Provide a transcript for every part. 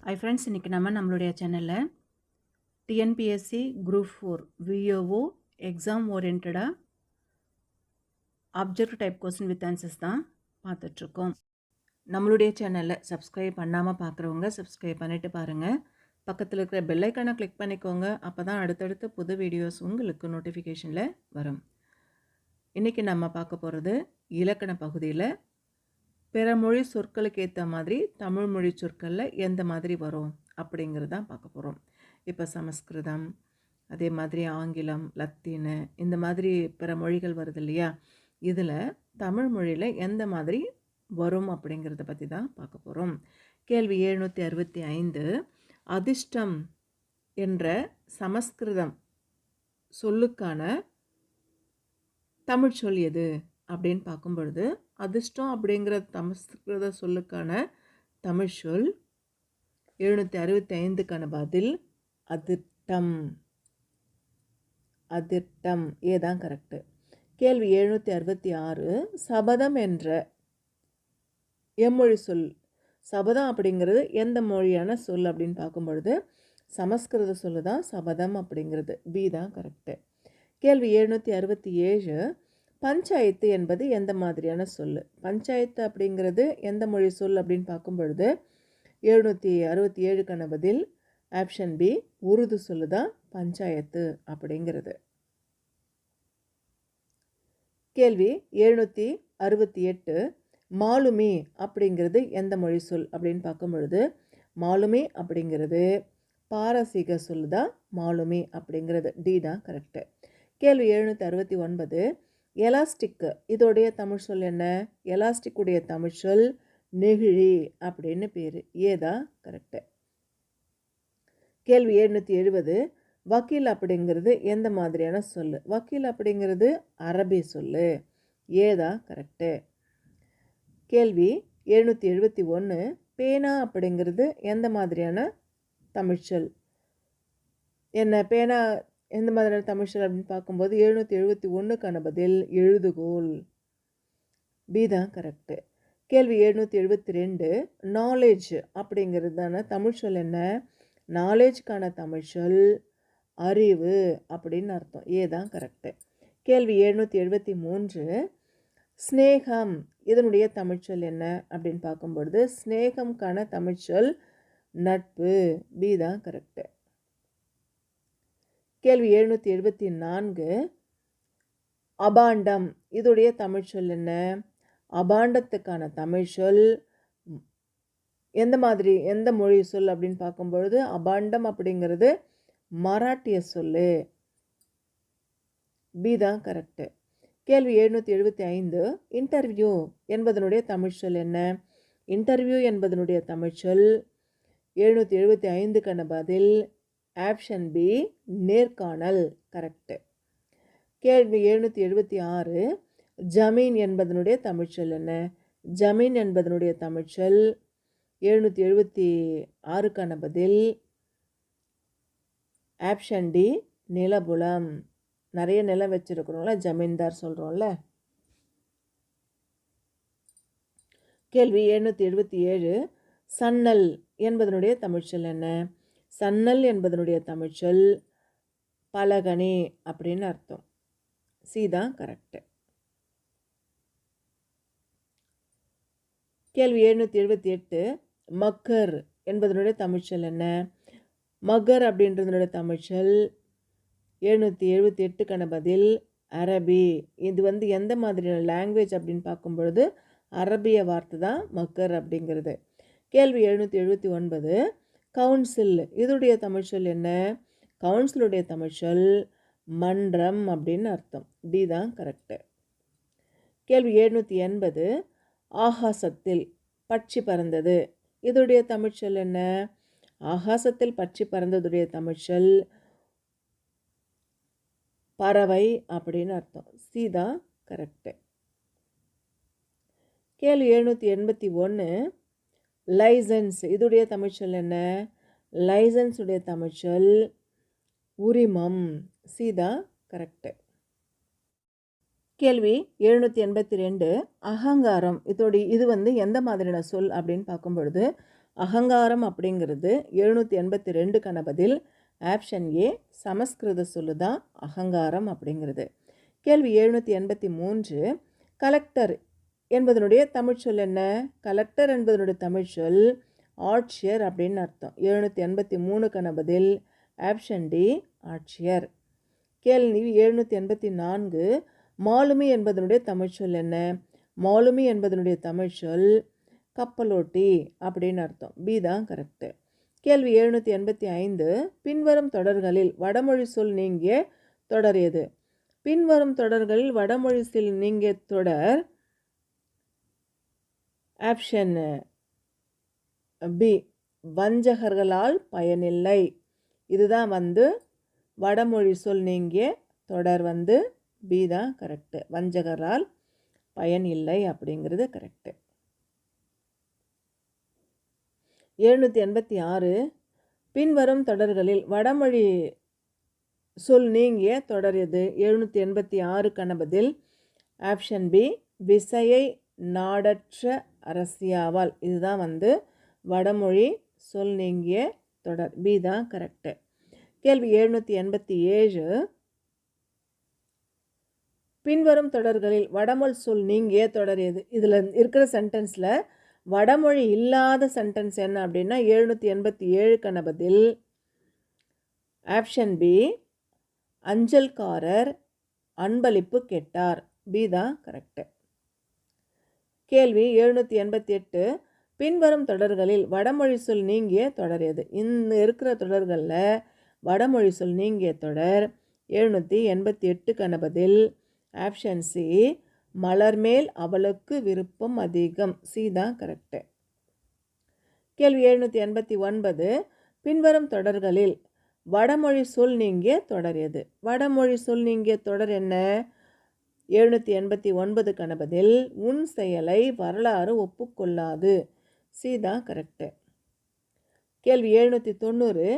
Hi friends, இன்றைக்கி நம்மளுடைய சேனலில் டிஎன்பிஎஸ்சி குரூப் 4 விஓஓ எக்ஸாம் ஓரியன்டாக object type question with answers தான் பார்த்துட்ருக்கோம். நம்மளுடைய சேனலில் சப்ஸ்கிரைப் பண்ணாமல் பார்க்குறவங்க சப்ஸ்கிரைப் பண்ணிவிட்டு பாருங்கள். பக்கத்தில் இருக்கிற பெல் ஐக்கானை கிளிக் பண்ணிக்கோங்க. அப்போ தான் அடுத்தடுத்த புது வீடியோஸ் உங்களுக்கு நோட்டிஃபிகேஷனில் வரும். இன்றைக்கி நம்ம பார்க்க போகிறது இலக்கண பகுதியில் பிறமொழி சொற்களுக்கு ஏற்ற மாதிரி தமிழ் மொழி சொற்களில் எந்த மாதிரி வரும் அப்படிங்கிறது தான் பார்க்க போகிறோம். இப்போ சமஸ்கிருதம், அதே மாதிரி ஆங்கிலம், லத்தீனு, இந்த மாதிரி பிற மொழிகள் வருது இல்லையா, இதில் தமிழ் மொழியில் எந்த மாதிரி வரும் அப்படிங்கிறத பற்றி தான் பார்க்க போகிறோம். கேள்வி 765, அதிர்ஷ்டம் என்ற சமஸ்கிருதம் சொல்லுக்கான தமிழ் சொல் எது அப்படின்னு பார்க்கும் பொழுது, அதிர்ஷ்டம் அப்படிங்கிற சமஸ்கிருத சொல்லுக்கான தமிழ் சொல் 765க்கான பதில் அதிர்ஷ்டம். அதிர்ஷ்டம் ஏதான் கரெக்டு. கேள்வி 766, சபதம் என்ற எம்மொழி சொல். சபதம் அப்படிங்கிறது எந்த மொழியான சொல் அப்படின்னு பார்க்கும் பொழுது சமஸ்கிருத சொல்லு தான் சபதம் அப்படிங்கிறது. பி தான் கரெக்டு. கேள்வி 767, பஞ்சாயத்து என்பது எந்த மாதிரியான சொல். பஞ்சாயத்து அப்படிங்கிறது எந்த மொழி சொல் அப்படின்னு பார்க்கும் பொழுது 767க்கான பதில் ஆப்ஷன் பி, உருது சொல்லு தான் பஞ்சாயத்து அப்படிங்கிறது. கேள்வி 768, மாலுமி அப்படிங்கிறது எந்த மொழி சொல் அப்படின்னு பார்க்கும் பொழுது மாலுமி அப்படிங்கிறது பாரசீக சொல்லு தான் மாலுமி அப்படிங்கிறது. டி தான் கரெக்டு. கேள்வி 769, எலாஸ்டிக் இதோடைய தமிழ் சொல் என்ன. எலாஸ்டிக்குடைய தமிழ் சொல் நெகிழி அப்படின்னு பேர். ஏதா கரெக்டு. கேள்வி 770, வக்கீல் அப்படிங்கிறது எந்த மாதிரியான சொல். வக்கீல் அப்படிங்கிறது அரபி சொல்லு. ஏதா கரெக்டு. கேள்வி 771, பேனா அப்படிங்கிறது எந்த மாதிரியான தமிழ் சொல். என்ன பேனா எந்த மாதிரியான தமிழ் சொல் அப்படின்னு பார்க்கும்போது 771க்கான பதில் எழுதுகோல். பி தான் கரெக்டு. கேள்வி 772, நாலேஜ் அப்படிங்கிறதான தமிழ் சொல் என்ன. நாலேஜ்க்கான தமிழ் சொல் அறிவு அப்படின்னு அர்த்தம். ஏ தான் கரெக்டு. கேள்வி 773, ஸ்னேகம் இதனுடைய தமிழ் சொல் என்ன அப்படின்னு பார்க்கும்பொழுது ஸ்னேகம்கான தமிழ் சொல் நட்பு. பி தான் கரெக்டு. கேள்வி 774, அபாண்டம் இதோடைய தமிழ் சொல் என்ன. அபாண்டத்துக்கான தமிழ் சொல் எந்த மொழி சொல் அப்படின்னு பார்க்கும்பொழுது அபாண்டம் அப்படிங்கிறது மராட்டிய சொல்லு. பி தான் கரெக்டு. கேள்வி 775, இன்டர்வியூ என்பதனுடைய தமிழ் சொல் என்ன. இன்டர்வியூ என்பதனுடைய தமிழ் சொல் 775க்கான பதில் ஆப்ஷன் பி, நேர்காணல். கரெக்டு. கேள்வி 776, ஜமீன் என்பதனுடைய தமிழ் சொல் என்ன. ஜமீன் என்பதனுடைய தமிழ் சொல் 776க்கான பதில் ஆப்ஷன் டி, நிலபுலம். நிறைய நிலம் வச்சுருக்கிறோம்ல, ஜமீன்தார் சொல்கிறோம்ல. கேள்வி 777, சன்னல் என்பதனுடைய தமிழ் சொல் என்ன. சன்னல் என்பதனுடைய தமிழ் சொல் பலகனி அப்படின்னு அர்த்தம். சி தான் கரெக்டு. கேள்வி 778, மக்கர் என்பதனுடைய தமிழ் சொல் என்ன. மக்கர் அப்படின்றதனுடைய தமிழ் சொல் 778க்கான பதில் அரபி. இது எந்த மாதிரியான லாங்குவேஜ் அப்படின்னு பார்க்கும் பொழுது அரபிய வார்த்தை தான் மக்கர் அப்படிங்கிறது. கேள்வி 779, கவுன்சில் இதோடைய தமிழ் சொல் என்ன. கவுன்சிலுடைய தமிழ் சொல் மன்றம் அப்படின்னு அர்த்தம். டி தான் கரெக்டு. கேள்வி 780, ஆகாசத்தில் பட்சி பறந்தது இதோடைய தமிழ் சொல் என்ன. ஆகாசத்தில் பட்சி பறந்ததுடைய தமிழ் சொல் பறவை அப்படின்னு அர்த்தம். சி தான் கரெக்டு. கேள்வி 781, லைசன்ஸ் இதோடைய தமிழ் சொல் என்ன. லைசன்ஸுடைய தமிழ் சொல் உரிமம். சி தான் கரெக்டு. கேள்வி 782, அகங்காரம் இது எந்த மாதிரியான சொல் அப்படின்னு பார்க்கும் பொழுது அகங்காரம் அப்படிங்கிறது 782க்கான பதில் ஆப்ஷன் ஏ சமஸ்கிருத சொல்லு தான் அகங்காரம் அப்படிங்கிறது. கேள்வி 783 கலெக்டர் என்பதனுடைய தமிழ்ச்சொல் என்ன? கலெக்டர் என்பதனுடைய தமிழ்ச்சொல் ஆட்சியர் அப்படின்னு அர்த்தம். 783க்கான பதில் ஆப்ஷன் டி ஆட்சியர். கேள்வி 784 மாலுமி என்பதனுடைய தமிழ்ச்சொல் என்ன? மாலுமி என்பதனுடைய தமிழ்ச்சொல் கப்பலோட்டி அப்படின்னு அர்த்தம். பி தான் கரெக்டு. கேள்வி 785 பின்வரும் தொடர்களில் வடமொழி சொல் நீங்கிய தொடர் எது? பின்வரும் தொடர்களில் வடமொழி சொல் நீங்கிய தொடர் ஆப்ஷன் பி வஞ்சகர்களால் பயனில்லை. இதுதான் வடமொழி சொல் நீங்கிய தொடர் பி தான் கரெக்டு. வஞ்சகரால் பயன் இல்லை அப்படிங்கிறது கரெக்டு. 786 பின்வரும் தொடர்களில் வடமொழி சொல் நீங்கிய தொடர் எது? 786க்கான பதில் ஆப்ஷன் பி விசையை நாடற்ற அரசியாவால். இதுதான் வடமொழி சொல் நீங்கிய தொடர். பி தான் கரெக்டு. கேள்வி 787 பின்வரும் தொடர்களில் வடமொழி சொல் நீங்கிய தொடர் எது? இதில் இருக்கிற சென்டென்ஸில் வடமொழி இல்லாத சென்டென்ஸ் என்ன அப்படின்னா 787க்கான பதில் ஆப்ஷன் பி அஞ்சல்காரர் அன்பளிப்பு கேட்டார். பி தான் கரெக்டு. கேள்வி 788 பின்வரும் தொடர்களில் வடமொழி சொல் நீங்கிய தொடர் எது? இந்த இருக்கிற தொடர்களில் வடமொழி சொல் நீங்கிய தொடர் 788க்கான பதில் ஆப்ஷன் சி மலர்மேல் அவளுக்கு விருப்பம் அதிகம். சி தான் கரெக்டு. கேள்வி 789 பின்வரும் தொடர்களில் வடமொழி சொல் நீங்கிய தொடர் எது? வடமொழி சொல் நீங்கிய தொடர் என்ன? 789க்கான பதில் உன் செயலை வரலாறு ஒப்புக்கொள்ளாது. சி தான் கரெக்டு. கேள்வி 790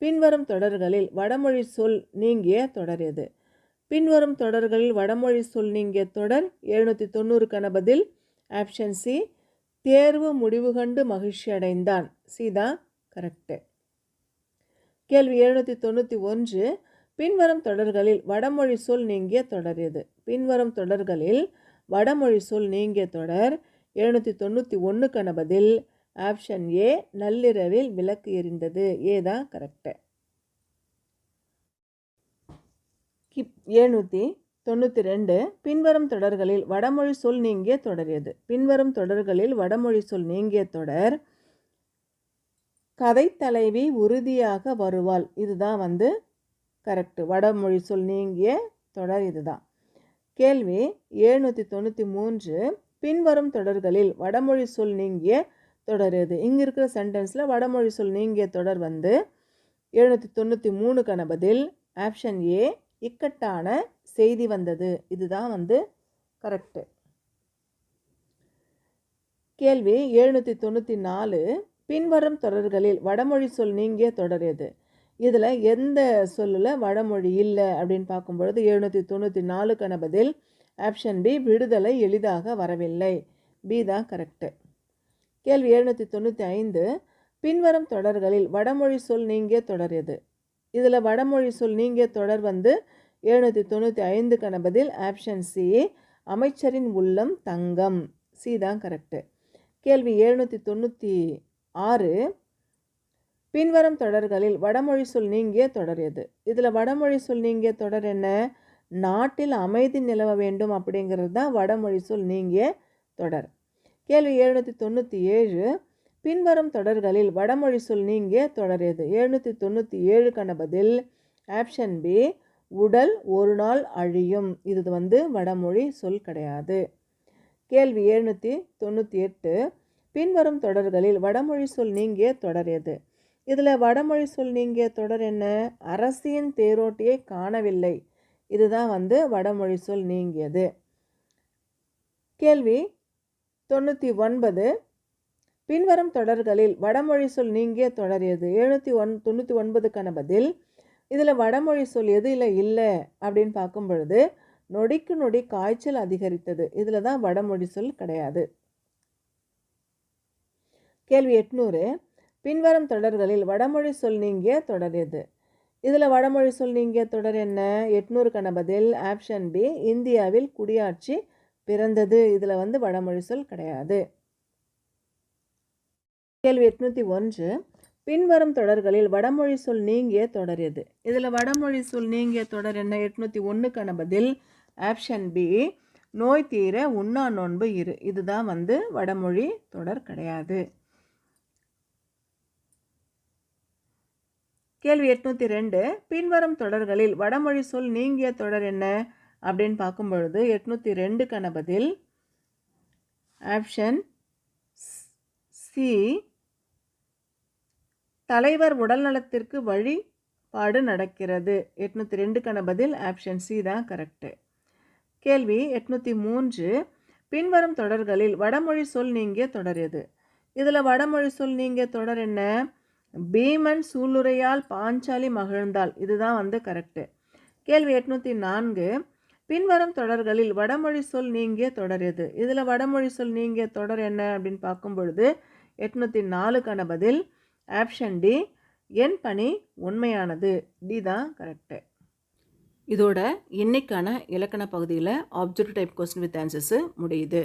பின்வரும் தொடர்களில் வடமொழி சொல் நீங்கிய தொடர் எது? பின்வரும் தொடர்களில் வடமொழி சொல் நீங்கிய தொடர் 790க்கான பதில் ஆப்ஷன் சி தேர்வு முடிவு கண்டு மகிழ்ச்சி அடைந்தான். சி தான் கரெக்டு. கேள்வி 791 பின்வரும் தொடர்களில் வடமொழி சொல் நீங்கிய தொடர் எது? பின்வரும் தொடர்களில் வடமொழி சொல் நீங்கிய தொடர் 791க்கான பதில் ஆப்ஷன் ஏ நள்ளிரவில் விளக்கு எரிந்தது. ஏ தான் கரெக்டு. 792 பின்வரும் தொடர்களில் வடமொழி சொல் நீங்கிய தொடர் எது? பின்வரும் தொடர்களில் வடமொழி சொல் நீங்கிய தொடர் கதை தலைவி உறுதியாக வருவாள். இதுதான் கரெக்டு. வடமொழி சொல் நீங்கிய தொடர் இதுதான். கேள்வி 793 பின்வரும் தொடர்களில் வடமொழி சொல் நீங்கிய தொடர் எது? இங்கே இருக்கிற சென்டென்ஸில் வடமொழி சொல் நீங்கிய தொடர் 793க்கான பதில் ஆப்ஷன் ஏ இக்கட்டான செய்தி வந்தது. இதுதான் கரெக்டு. கேள்வி 794 பின்வரும் தொடர்களில் வடமொழி சொல் நீங்கிய தொடர் எது? இதில் எந்த சொல்லில் வடமொழி இல்லை அப்படின்னு பார்க்கும்பொழுது 794க்கான பதில் ஆப்ஷன் பி விடுதலை எளிதாக வரவில்லை. பி தான் கரெக்டு. கேள்வி 795 பின்வரும் தொடர்களில் வடமொழி சொல் நீங்கிய தொடர் எது? இதில் வடமொழி சொல் நீங்கிய தொடர் 795க்கான பதில் ஆப்ஷன் சி அமைச்சரின் உள்ளம் தங்கம். சி தான் கரெக்டு. கேள்வி 796 பின்வரும் தொடர்களில் வடமொழி சொல் நீங்கிய தொடர் எது? இதில் வடமொழி சொல் நீங்கிய தொடர் என்ன? நாட்டில் அமைதி நிலவ வேண்டும் அப்படிங்கிறது தான் வடமொழி சொல் நீங்கிய தொடர். கேள்வி 797 பின்வரும் தொடர்களில் வடமொழி சொல் நீங்கிய தொடர் எது? 797க்கான பதில் ஆப்ஷன் பி உடல் ஒரு நாள் அழியும். இது வடமொழி சொல் கிடையாது. கேள்வி 798 பின்வரும் தொடர்களில் வடமொழி சொல் நீங்கிய தொடர் எது? இதில் வடமொழி சொல் நீங்கிய தொடர் என்ன? அரசியின் தேரோட்டியை காணவில்லை. இதுதான் வடமொழி சொல் நீங்கியது. கேள்வி 99 பின்வரும் தொடர்களில் வடமொழி சொல் நீங்கிய தொடர் எது? 799க்கான பதில் இதில் வடமொழி சொல் எதில் இல்லை அப்படின்னு பார்க்கும் பொழுது நொடிக்கு நொடி காய்ச்சல் அதிகரித்தது. இதில் தான் வடமொழி சொல் கிடையாது. கேள்வி 800. பின்வரும் தொடர்களில் வடமொழி சொல் நீங்கிய தொடர் எது? இதில் வடமொழி சொல் நீங்கிய தொடர் என்ன? 800க்கான பதில் ஆப்ஷன் பி, இந்தியாவில் குடியாட்சி பிறந்தது. இதில் வடமொழி சொல் கிடையாது. கேள்வி 801. பின்வரும் தொடர்களில் வடமொழி சொல் நீங்கிய தொடர் எது? இதில் வடமொழி சொல் நீங்கிய தொடர் என்ன? 801க்கான பதில் ஆப்ஷன் பி, நோய் தீர உண்ணா நோன்பு இரு. இதுதான் வடமொழி தொடர் கிடையாது. கேள்வி 802. பின்வரும் தொடர்களில் வடமொழி சொல் நீங்கிய தொடர் என்ன அப்படின்னு பார்க்கும் பொழுது 802க்கான பதில் ஆப்ஷன் சி, தலைவர் உடல்நலத்திற்கு வழிபாடு நடக்கிறது. 802க்கான பதில் ஆப்ஷன் சி தான் கரெக்டு. கேள்வி 803. பின்வரும் தொடர்களில் வடமொழி சொல் நீங்கிய தொடர் எது? இதில் வடமொழி சொல் நீங்கிய தொடர் என்ன? பீமன் சூளுரையால் பாஞ்சாலி மகிழ்ந்தாள். இதுதான் கரெக்டு. கேள்வி 804. பின்வரும் தொடர்களில் வடமொழி சொல் நீங்கிய தொடர் எது? இதில் வடமொழி சொல் நீங்கிய தொடர் என்ன அப்படின்னு பார்க்கும் பொழுது 804க்கான பதில் ஆப்ஷன் டி, என் பணி உண்மையானது. டி தான் கரெக்டு. இதோட இன்னைக்கான இலக்கண பகுதியில் objective type question with answers முடியுது.